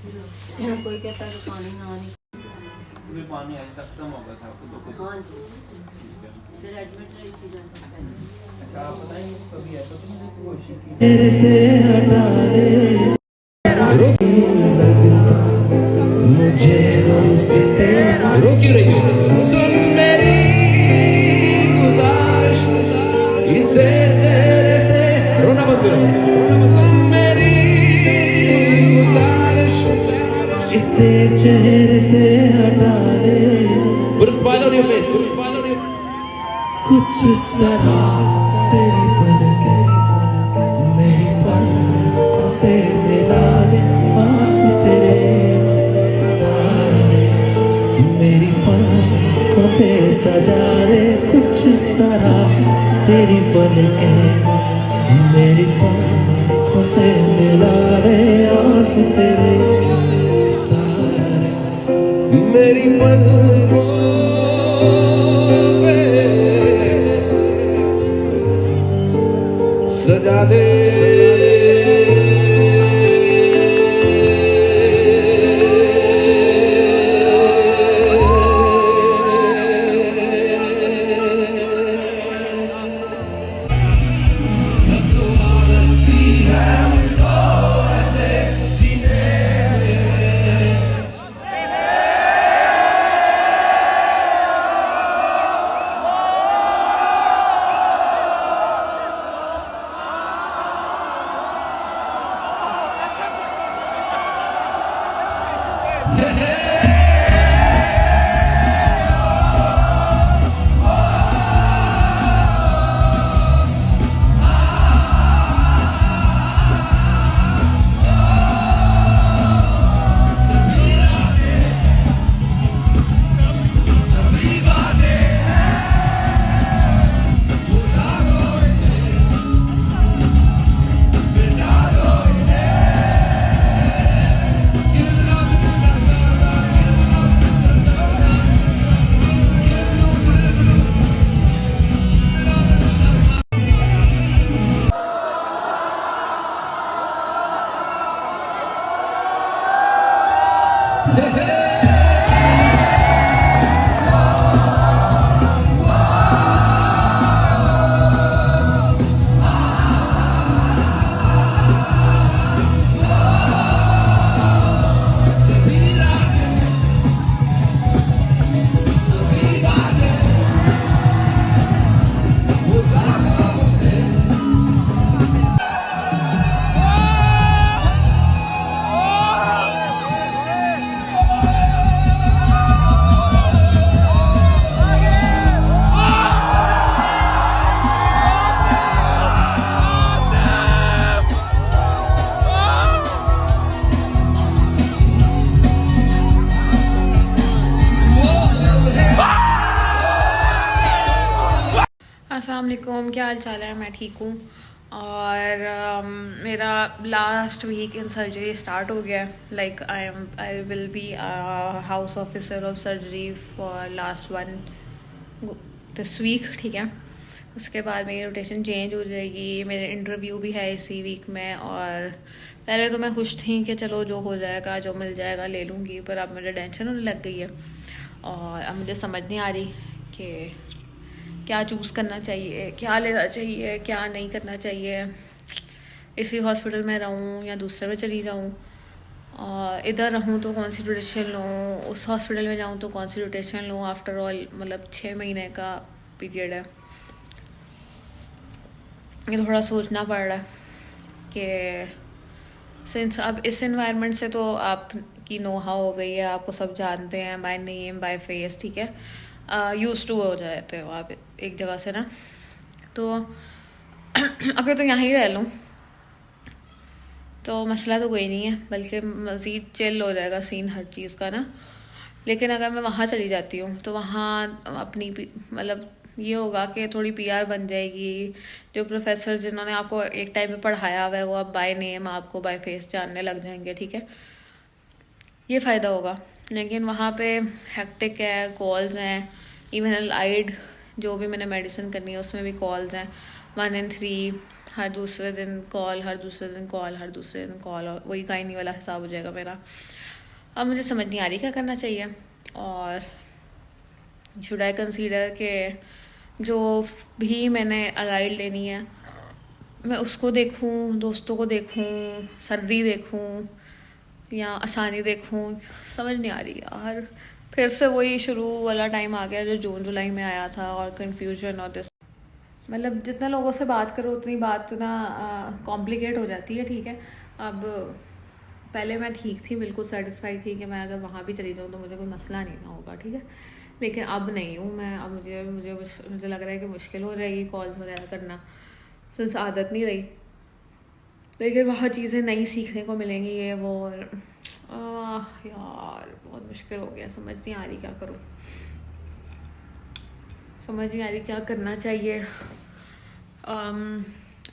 कोई कहता है कि पानी ना नहीं, पानी आज तक कम हो गया था तो कुछ। हाँ जी, फिर एडमिट रही थी जाकर पहले। अच्छा आप बताएंगे कभी ऐसा तो नहीं कोशिश की तेरे से हटा दे मुझे हमसे रो क्यों रही हो? सुन मेरी गुजारिश इसे तेरे से रोना मत करो। सुन मेरी गुजारिश इसे चेहरे से हटा दे। Put a smile on your face. कुछ इस तरह तेरी पलकें मेरी पलकों से मिला दे। आंसू तेरे सहारे मेरी पलकों पे सजा दे। कुछ इस तरह तेरी पलकें मेरी पलकों से मिला दे। आंसू तेरे सहारे मेरी पलकों सजा दे। अस्सलाम वालेकुम, क्या हाल चाल है? मैं ठीक हूँ। और मेरा last week in surgery start हो गया है। Like I will be house officer of surgery for last one this week, ठीक है। उसके बाद मेरी रोटेशन चेंज हो जाएगी। मेरे इंटरव्यू भी है इसी वीक में। और पहले तो मैं खुश थी कि चलो जो हो जाएगा, जो मिल जाएगा ले लूँगी, पर अब मुझे टेंशन होने लग गई है। और अब मुझे समझ नहीं आ रही कि क्या चूज़ करना चाहिए, क्या लेना चाहिए, क्या नहीं करना चाहिए। इसी हॉस्पिटल में रहूँ या दूसरे में चली जाऊँ, और इधर रहूँ तो कौन सी रोटेशन लूँ, उस हॉस्पिटल में जाऊँ तो कौन सी रोटेशन लूँ। आफ्टर ऑल मतलब 6 महीने का पीरियड है। ये थोड़ा सोचना पड़ रहा है कि सिंस अब इस एनवायरनमेंट से तो आपकी नो हाउ हो गई है, आपको सब जानते हैं बाय नेम बाय फेस, ठीक है। यूज टू हो जाते हो आप एक जगह से ना। तो अगर तो यहाँ ही रह लूँ तो मसला तो कोई नहीं है, बल्कि मज़ीद चिल हो जाएगा सीन हर चीज़ का ना। लेकिन अगर मैं वहाँ चली जाती हूँ तो वहाँ अपनी मतलब ये होगा कि थोड़ी पीआर बन जाएगी। जो प्रोफेसर जिन्होंने आपको एक टाइम पे पढ़ाया हुआ है वो अब बाय नेम आपको बाय फेस जानने लग जाएंगे, ठीक है। ये फ़ायदा होगा। लेकिन वहाँ पे हेक्टिक है, कॉल्स हैं, इवन आइड जो भी मैंने मेडिसिन करनी है उसमें भी कॉल्स हैं 1 in 3। हर दूसरे दिन कॉल, हर दूसरे दिन कॉल, हर दूसरे दिन कॉल, और वही गायनी वाला हिसाब हो जाएगा मेरा। अब मुझे समझ नहीं आ रही क्या करना चाहिए। और शुड आई कंसीडर के जो भी मैंने अलाइड लेनी है मैं उसको देखूं, दोस्तों को देखूं, सर्दी देखूं या आसानी देखूं, समझ नहीं आ रही यार। फिर से वही शुरू वाला टाइम आ गया जो जून जुलाई में आया था, और कन्फ्यूजन और दिस, मतलब जितना लोगों से बात करो उतनी बात ना कॉम्प्लिकेट हो जाती है। ठीक है, अब पहले मैं ठीक थी, बिल्कुल सेटिस्फाई थी कि मैं अगर वहाँ भी चली जाऊँ तो मुझे कोई मसला नहीं ना होगा। ठीक है, लेकिन अब नहीं हूँ मैं। अब मुझे लग रहा है कि मुश्किल हो जाएगी कॉल्स वगैरह करना, सिंस आदत नहीं रही। लेकिन वहाँ चीज़ें नई सीखने को मिलेंगी, ये वो, और यार बहुत मुश्किल हो गया। समझ नहीं आ रही क्या करूँ, समझ नहीं आ रही क्या करना चाहिए।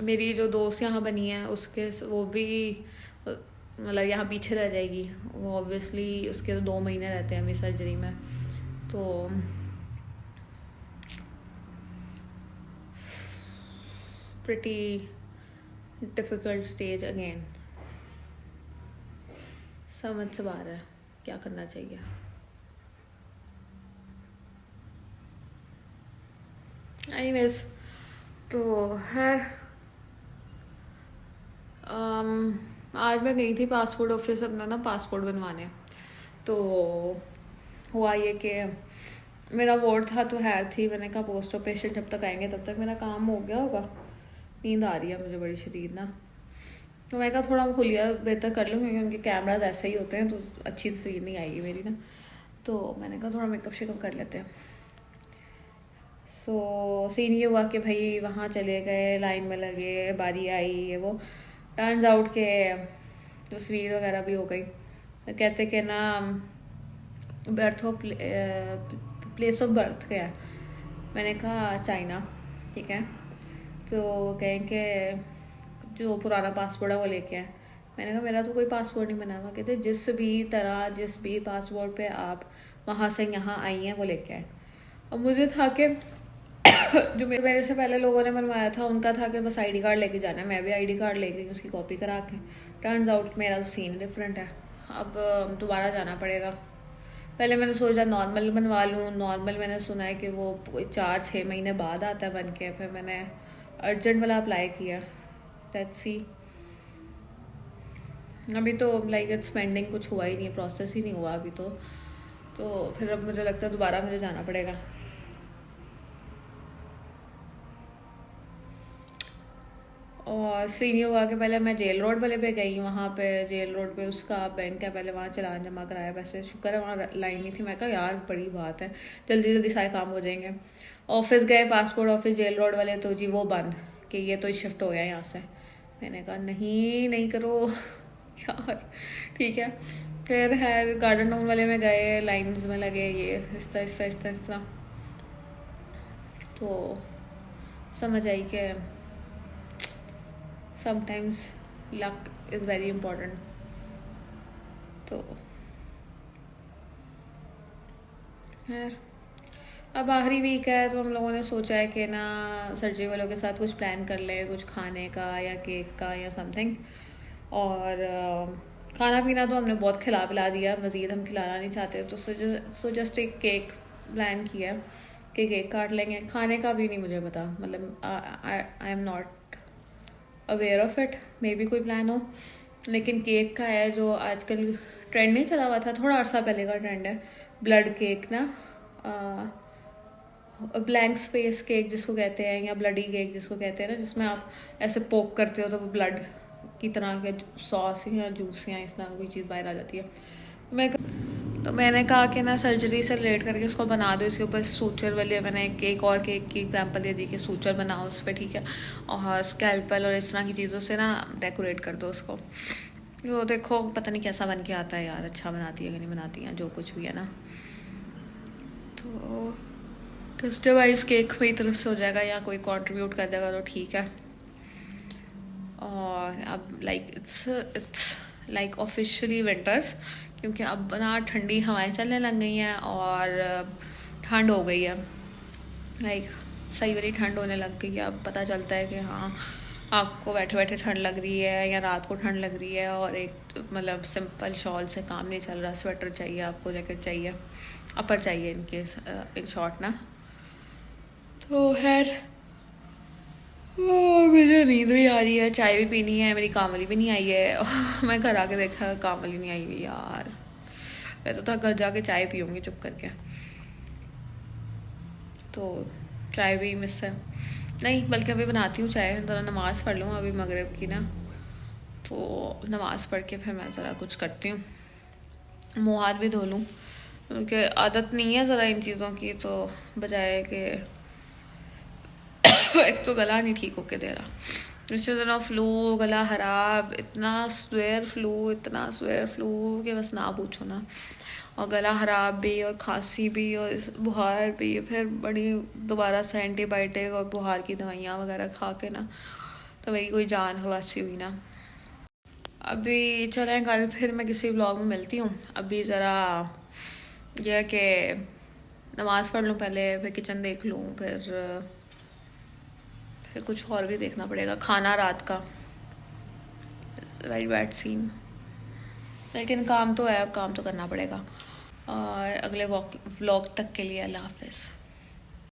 मेरी जो दोस्त यहाँ बनी है उसके वो भी मतलब यहाँ पीछे रह जाएगी। वो ऑब्वियसली उसके तो 2 महीने रहते हैं अभी सर्जरी में, तो प्रिटी डिफ़िकल्ट स्टेज अगेन। समझ से बाहर है क्या करना चाहिए। एनीवेज, तो खैर आज मैं गई थी पासपोर्ट ऑफिस अपना ना पासपोर्ट बनवाने। तो हुआ ये कि मेरा वोट था तो हैर थी, मैंने कहा पोस्ट ऑफिस जब तक आएंगे तब तक मेरा काम हो गया होगा। नींद आ रही है मुझे बड़ी शदीद ना, तो मैं कहा थोड़ा खुलिया बेहतर कर लूँ, क्योंकि उनके कैमराज ऐसे ही होते हैं तो अच्छी तस्वीर नहीं आएगी मेरी ना। तो मैंने कहा थोड़ा मेकअप शेकअप कर लेते हैं। सो सीन ये हुआ कि भाई वहाँ चले गए, लाइन में लगे, बारी आई, ये वो, टर्न्स आउट के तस्वीर वगैरह भी हो गई। तो कहते कि ना birth of place of birth क्या है, मैंने कहा चाइना। ठीक है, तो कहें कि जो पुराना पासपोर्ट है वो लेके आए। मैंने कहा मेरा तो कोई पासपोर्ट नहीं बना हुआ। कहते जिस भी पासपोर्ट पे आप वहाँ से यहाँ आई हैं वो लेके आए। और मुझे था कि जो मेरे से पहले लोगों ने बनवाया था उनका था कि बस आईडी कार्ड लेके जाना है। मैं भी आईडी कार्ड ले गई उसकी कॉपी करा के। टर्न्स आउट मेरा तो सीन डिफरेंट है। अब दोबारा जाना पड़ेगा। पहले मैंने सोचा नॉर्मल बनवा लूँ। नॉर्मल मैंने सुना है कि वो 4-6 महीने बाद आता है बन के। फिर मैंने अर्जेंट वाला अप्लाई किया। लेट्स सी, अभी तो लाइक इट्स पेंडिंग, कुछ हुआ ही नहीं, प्रोसेस ही नहीं हुआ अभी तो फिर अब मुझे लगता है दोबारा मुझे जाना पड़ेगा। और सीनियर हुआ के पहले मैं जेल रोड वाले पे गई। वहाँ पे जेल रोड पे उसका बैंक है, पहले वहाँ चलान जमा कराया। वैसे शुक्र है वहाँ लाइन नहीं थी। मैं कहा यार बड़ी बात है, जल्दी जल्दी सारे काम हो जाएंगे। ऑफिस गए, पासपोर्ट ऑफिस जेल रोड वाले, तो जी वो बंद कि ये तो शिफ्ट हो गया यहाँ से। मैंने कहा नहीं करो यार। ठीक है, फिर है गार्डन टाउन वाले में गए, लाइन्स में लगे, ये इस तरह तो समझ आई कि sometimes luck is very important. तो यार अब आखिरी वीक है तो हम लोगों ने सोचा है कि ना सर्जरी वालों के साथ कुछ प्लान कर लें, कुछ खाने का या केक का या समथिंग। और खाना पीना तो हमने बहुत खिला पिला दिया, मज़ीद हम खिलाना नहीं चाहते। तो सो जस्ट एक केक प्लान किया कि केक काट लेंगे। खाने का भी नहीं मुझे पता, मतलब I am not aware of it, may be कोई प्लान हो। लेकिन केक का है जो आजकल ट्रेंड नहीं चला हुआ था, थोड़ा अर्सा पहले का ट्रेंड है, ब्लड केक ना, ब्लैंक स्पेस केक जिसको कहते हैं, या ब्लडी केक जिसको कहते हैं ना, जिसमें आप ऐसे पोक करते हो तो वो ब्लड की तरह के सॉस या जूस या इस तरह कोई चीज़ बाहर आ जाती है। मैंने कहा कि ना सर्जरी से रिलेट करके उसको बना दो। इसके ऊपर सूचर वाले मैंने एक और केक की एग्जांपल दे दी कि सूचर बनाओ उस पर, ठीक है, और स्कैल्पल और इस तरह की चीज़ों से ना डेकोरेट कर दो उसको। वो देखो पता नहीं कैसा बन के आता है यार, अच्छा बनाती है कि नहीं बनाती है, जो कुछ भी है ना। तो कस्टमाइज केक मेरी तरफ से हो जाएगा, या कोई कंट्रीब्यूट कर देगा तो ठीक है। और अब like it's like officially winters, क्योंकि अब ना ठंडी हवाएं चलने लग गई हैं और ठंड हो गई है, लाइक सही वाली ठंड होने लग गई है। अब पता चलता है कि हाँ आपको बैठे बैठे ठंड लग रही है या रात को ठंड लग रही है और एक मतलब सिंपल शॉल से काम नहीं चल रहा, स्वेटर चाहिए आपको, जैकेट चाहिए, अपर चाहिए इनके इन शॉर्ट ना। तो खैर मुझे नींद भी आ रही है, चाय भी पीनी है, मेरी कामली भी नहीं आई है। मैं घर आके देखा कामली नहीं आई हुई यार। मैं तो था घर जाके चाय पीऊँगी चुप करके, तो चाय भी मिस है। नहीं बल्कि अभी बनाती हूँ चाय, ज़रा नमाज़ पढ़ लूँ अभी मगरिब की ना, तो नमाज़ पढ़ के फिर मैं ज़रा कुछ करती हूँ, मुँह हाथ भी धो लूँ क्योंकि आदत नहीं है ज़रा इन चीज़ों की, तो बजाय कि एक तो गला नहीं ठीक होके दे रहा, इससे ज़रा फ्लू, गला ख़राब, इतना स्वेयर फ्लू कि बस ना पूछो ना। और गला ख़राब भी और खांसी भी और बुखार भी, फिर बड़ी दोबारा से एंटीबायोटिक और बुखार की दवाइयाँ वगैरह खा के ना तो मेरी कोई जान खलासी हुई ना। अभी चलें कल फिर मैं किसी व्लॉग में मिलती हूँ। अभी ज़रा यह है कि नमाज़ पढ़ लूँ पहले, फिर किचन देख लूँ, फिर कुछ और भी देखना पड़ेगा, खाना रात का, वेरी बैड सीन, लेकिन काम तो है, अब काम तो करना पड़ेगा। और अगले व्लॉग तक के लिए अल्लाह हाफ़िज़।